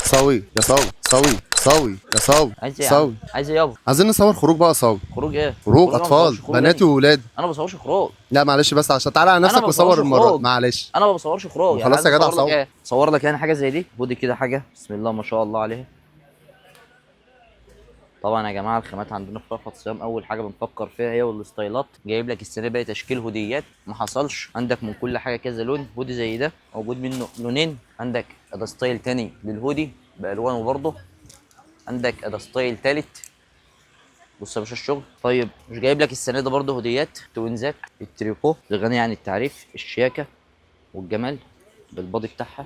صاوي يا صاوي صاوي صاوي يا صاوي عايز ايه يا عم؟ صاوي. عايز ايه يابا؟ عايزين نصور خروج بقى صاوي. خروج ايه؟ خروج انا ما اطفال بصورش خروج بناتي يعني. وولاد. انا ما بصورش خروج. لا معلش بس عشان تعالى على انا نفسك ما وصور بصورش المره دي. خروج. معلش. انا ما بصورش خروج، يعني خلاص عايز يا جدع اصور لك صور. ايه؟ اصور لك يعني حاجه زي دي، خدي كده حاجه، بسم الله ما شاء الله عليها. طبعا يا جماعه الخامات عندنا في رفعت صيام اول حاجه بنفكر فيها هي والستايلات. جايب لك السنه بقى تشكيل هوديات ما حصلش عندك من كل حاجه كذا لون. هودي زي ده موجود منه لونين، عندك ده ستايل تاني للهودي بالوانه برضه، عندك ده ستايل تالت. بص يا باشا الشغل. طيب مش جايب لك السنه ده برضه هوديات توينزات التريكو الغني عن التعريف، الشياكه والجمال بالبادي بتاعها،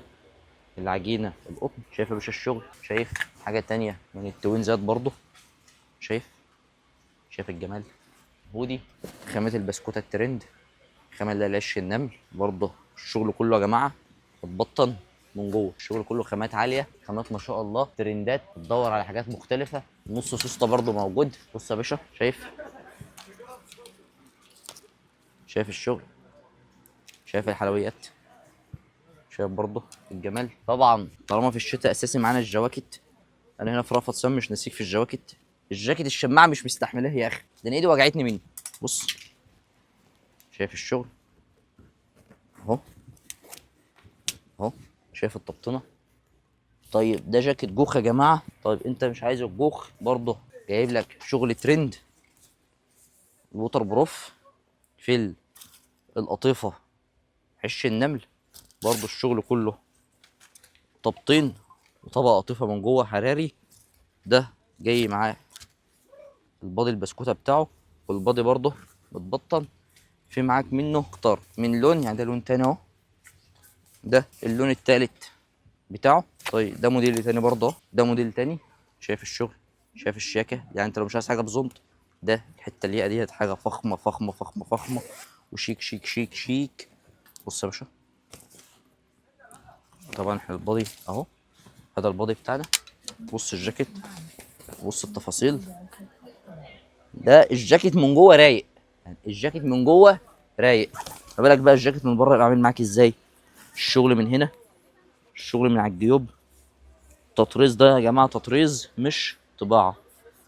العجينه القطن. شايف يا باشا الشغل؟ شايف حاجه تانية من التوينزات برضه؟ شايف الجمال؟ هودي خامة البسكوتة الترند، خامة اللي هي العش النمل برضه. الشغل كله يا جماعة متبطن من جوه، الشغل كله خامات عالية، خامات ما شاء الله، ترندات، بتدور على حاجات مختلفة. نص سوسته برضه موجود. بص يا باشا، شايف الشغل؟ شايف الحلويات؟ شايف برضه الجمال؟ طبعا طالما في الشتاء اساسي معانا الجواكت. انا هنا في رفض صيام مش ناسيك في الجواكت. الجاكيت الشماعة مش مستحملاه يا اخي، ده انا ايدي وجعتني منه. بص شايف الشغل اهو اهو، شايف التبطنه؟ طيب ده جاكيت جوخ يا جماعه. طيب انت مش عايز الجوخ برضه، جايب لك شغل ترند الوتر بروف في القطيفه عش النمل برضه. الشغل كله تبطين وطبقه قطيفه من جوه حراري. ده جاي معاه البادي البسكوته بتاعه، والبادي برضه متبطن. في معاك منه اكتر من لون، يعني ده لون تاني اهو، ده اللون التالت بتاعه. طيب ده موديل تاني برضه اهو، ده موديل تاني. شايف الشغل؟ شايف الشياكه؟ يعني انت لو مش عايز حاجه بزونت، ده الحته اللي هي ديت حاجه فخمه فخمه فخمه فخمه وشيك شيك شيك شيك. بص يا باشا، طبعا احنا البادي اهو، هذا البادي بتاعنا. بص الجاكيت، بص التفاصيل. ده الجاكيت من جوه رايق، يعني الجاكيت من جوه رايق. ما بالك بقى الجاكيت من بره يبقى عامل معاك ازاي؟ الشغل من هنا، الشغل من على الجيوب. التطريز ده يا جماعه تطريز مش طباعه،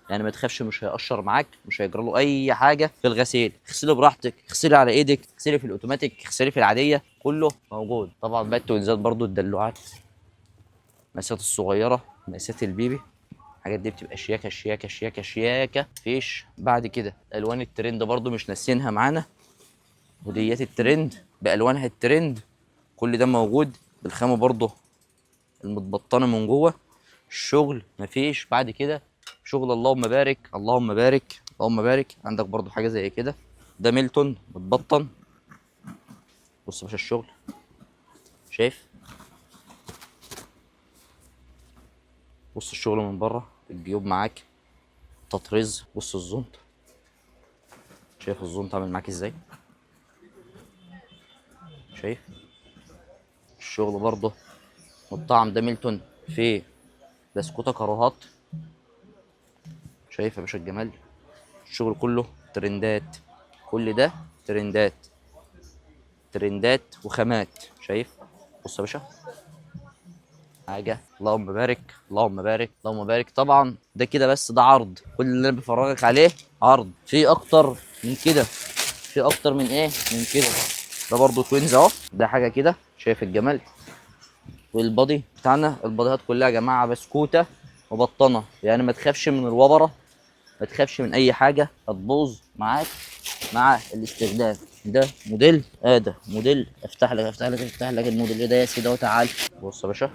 يعني ما تخافش، مش هيقشر معاك، مش هيجرى له اي حاجه في الغسيل. اغسله براحتك، اغسلي على ايدك، اغسلي في الاوتوماتيك، اغسلي في العاديه، كله موجود. طبعا بقى التوينزات برضو، الدلوعات، المقاسات الصغيره، مقاسات البيبي، الحاجات دي بتبقى شياكه شياكه شياكه شياكه. فيش بعد كده الوان الترند برضو مش ناسينها معانا، هديات الترند بالوانها الترند، كل ده موجود بالخامه برضو المتبطنه من جوه. الشغل مفيش بعد كده شغل. اللهم بارك اللهم بارك اللهم بارك. عندك برضو حاجه زي كده، ده ميلتون متبطن. بص يا باشا الشغل، شايف؟ بص الشغل من بره، الجيوب معاك، تطريز. بص الزونت، شايف الزونت عامل معاك ازاي؟ شايف الشغل برضه متطعم، ده ميلتون في بسكوتة كاروهات. شايف يا باشا الجمال؟ الشغل كله ترندات، كل ده ترندات، ترندات وخامات. شايف؟ بص يا باشا حاجه، اللهم بارك اللهم بارك اللهم بارك. طبعا ده كده بس ده عرض، كل اللي انا بفرجك عليه عرض، في اكتر من كده، في اكتر من ايه من كده. ده برضو توينز اهو، ده حاجه كده. شايف الجمال؟ والبادي بتاعنا، الباديات كلها يا جماعه بسكوته مبطنه، يعني ما تخافش من الوبره، ما تخافش من اي حاجه هتبوظ معاك مع الاستخدام. ده موديل ده موديل، افتح لك الموديل ده يا سيدي اهو، تعال. بص يا باشا،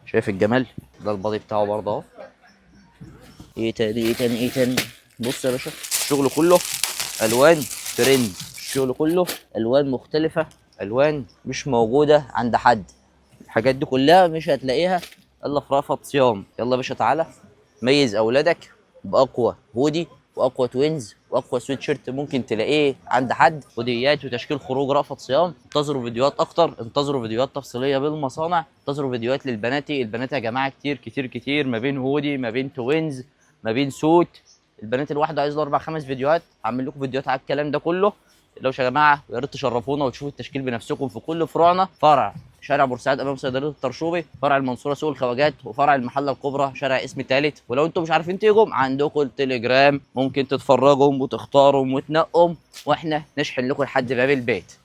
شايف الجمال؟ ده البادي بتاعه برضه اهو. ايه تاني ايه تاني ايه تاني؟ بص يا باشا الشغل كله الوان ترند، الشغل كله الوان مختلفه، الوان مش موجوده عند حد. الحاجات دي كلها مش هتلاقيها الا في رأفت صيام. يلا يا باشا تعالى ميز اولادك باقوى هودي واقوى توينز واقوى سويت شيرت ممكن تلاقيه عند حد. هوديات وتشكيل خروج رأفت صيام. انتظروا فيديوهات اكتر، انتظروا فيديوهات تفصيليه بالمصانع، انتظروا فيديوهات للبناتي. البنات يا جماعه كتير كتير كتير، ما بين هودي، ما بين توينز، ما بين سوت. البنات الواحده عايز له 4 5 فيديوهات، هعمل لكم فيديوهات على الكلام ده كله. لو يا جماعه ويا ريت تشرفونا وتشوفوا التشكيل بنفسكم في كل فروعنا. فرع شارع بورسعيد امام صيدليه الطرشوبي، فرع المنصوره سوق الخواجات، وفرع المحله الكبرى شارع اسم ثالث. ولو انتم مش عارفين تيجوا عندكم التليجرام، ممكن تتفرجوا وتختاروا وتنقوا واحنا نشحن لكم لحد باب البيت.